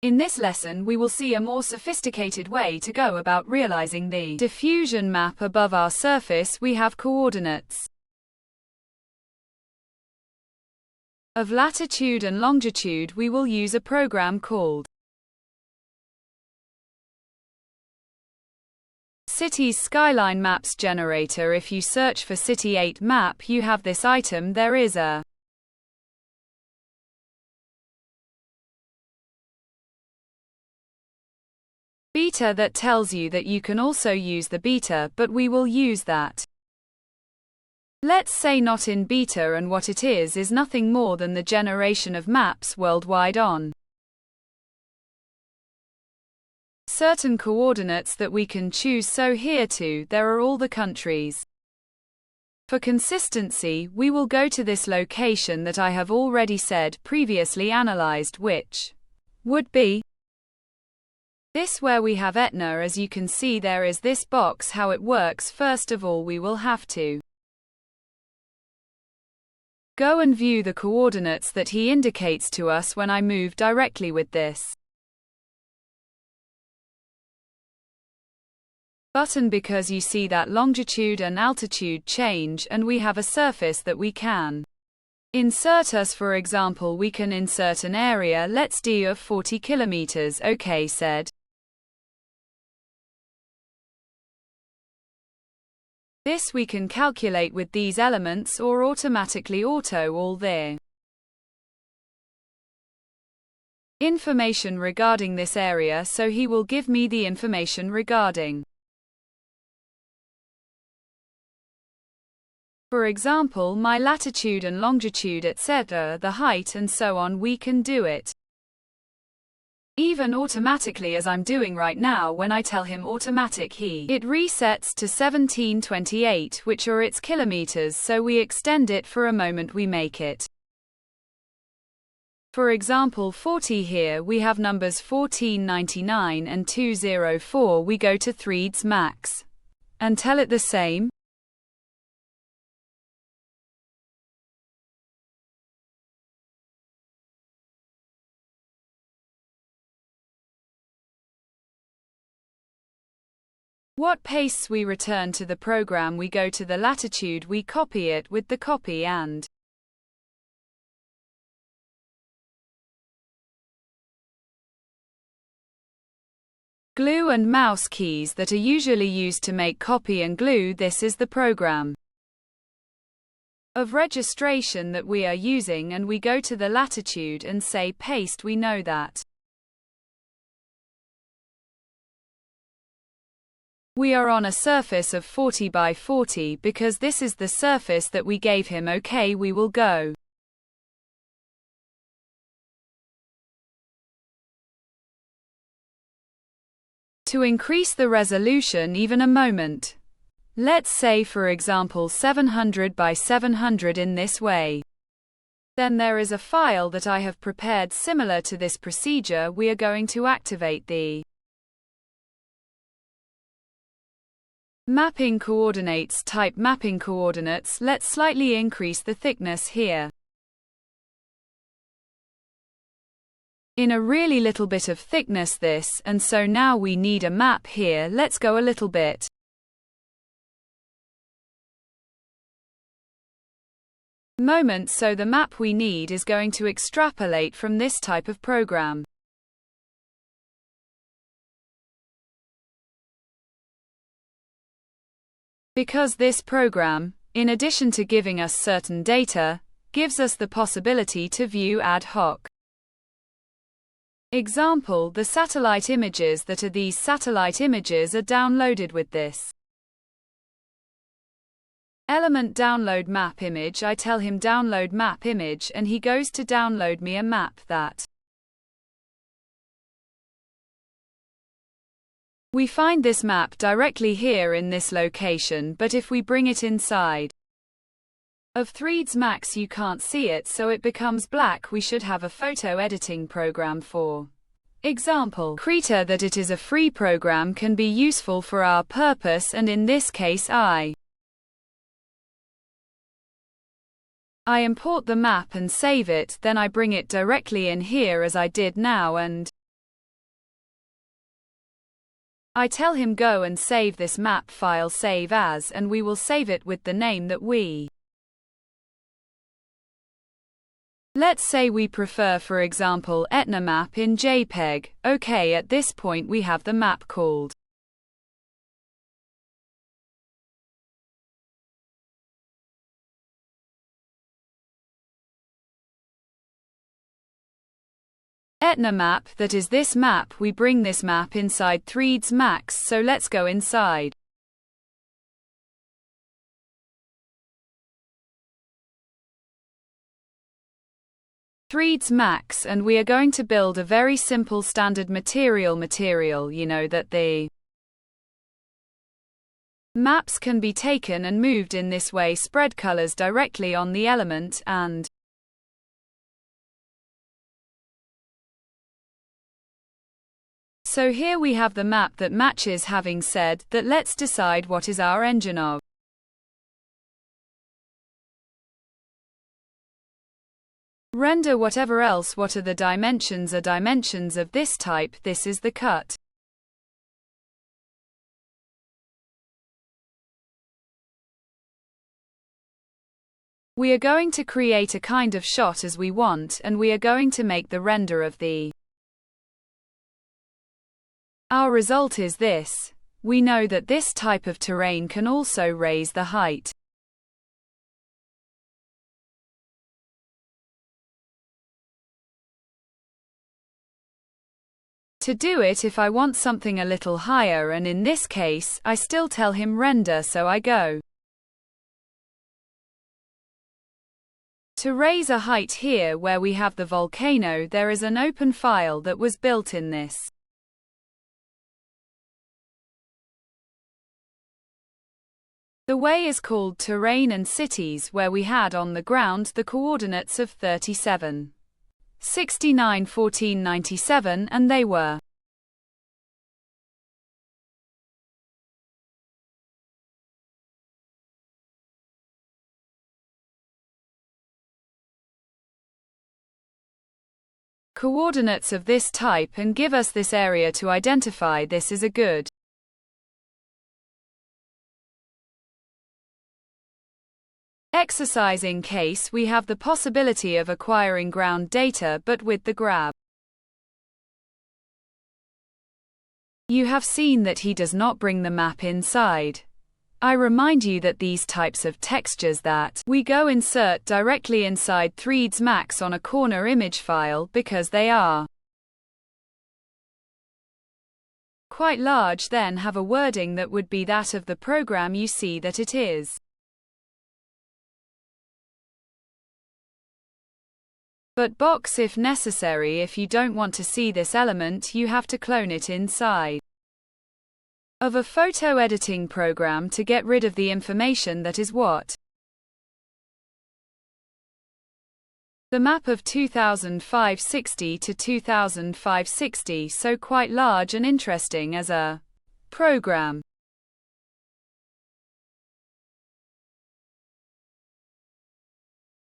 In this lesson we will see a more sophisticated way to go about realizing the diffusion map above our surface. We have coordinates of latitude and longitude. We will use a program called Cities Skyline Maps Generator. If you search for City 8 map, you have this item. There is a beta that tells you that you can also use the beta, but we will use that. Let's say not in beta, and what it is nothing more than the generation of maps worldwide on certain coordinates that we can choose. So here too, there are all the countries. For consistency, we will go to this location that I have already said previously analyzed, which would be this, where we have Etna. As you can see, there is this box. How it works: first of all, we will have to go and view the coordinates that he indicates to us. When I move directly with this button, because you see that longitude and altitude change, and we have a surface that we can insert us. For example, we can insert an area, let's do of 40 kilometers. Okay, said. This we can calculate with these elements or automatically auto all their information regarding this area. So he will give me the information regarding, for example, my latitude and longitude, etc., the height and so on. We can do it even automatically, as I'm doing right now. When I tell him automatic, it resets to 1728, which are its kilometers. So we extend it for a moment. We make it, for example, 40. Here we have numbers 1499 and 204. We go to Threads Max and tell it the same. What pastes we return to the program. We go to the latitude, we copy it with the copy and glue and mouse keys that are usually used to make copy and glue. This is the program of registration that we are using, and we go to the latitude and say paste. We know that we are on a surface of 40 by 40 because this is the surface that we gave him. Okay, we will go to increase the resolution even a moment. Let's say, for example, 700 by 700 in this way. Then there is a file that I have prepared similar to this procedure. We are going to activate the mapping coordinates type mapping coordinates. Let's slightly increase the thickness here in a really little bit of thickness this, and so now we need a map here. Let's go a little bit moment. So the map we need is going to extrapolate from this type of program. Because this program, in addition to giving us certain data, gives us the possibility to view ad hoc. Example, the satellite images that are these satellite images are downloaded with this element download map image. I tell him download map image and he goes to download me a map that we find this map directly here in this location, but if we bring it inside of Threads Max you can't see it, so it becomes black. We should have a photo editing program, for example Krita, that it is a free program, can be useful for our purpose, and in this case I import the map and save it, then I bring it directly in here as I did now, and I tell him go and save this map file, save as, and we will save it with the name that we. Let's say we prefer, for example, Etna map in JPEG. Okay, at this point we have the map called Etna map. That is this map. We bring this map inside Threads Max, so let's go inside. Threads Max, and we are going to build a very simple standard material, you know, that the maps can be taken and moved in this way, spread colors directly on the element, and so here we have the map that matches. Having said that, let's decide what is our engine of. Render whatever else. What are the dimensions? Are dimensions of this type. This is the cut. We are going to create a kind of shot as we want, and we are going to make the render of the. Our result is this. We know that this type of terrain can also raise the height. To do it, if I want something a little higher, and in this case, I still tell him render, so I go to raise a height here where we have the volcano. There is an open file that was built in this. The way is called terrain and cities, where we had on the ground the coordinates of 37. 69, 14, 97, and they were coordinates of this type and give us this area to identify this is a good exercise in case we have the possibility of acquiring ground data, but with the grab. You have seen that he does not bring the map inside. I remind you that these types of textures that we go insert directly inside Threads Max on a corner image file because they are quite large, then have a wording that would be that of the program. You see that it is. But box if necessary. If you don't want to see this element, you have to clone it inside of a photo editing program to get rid of the information that is what the map of 2560 to 2560, so quite large and interesting as a program.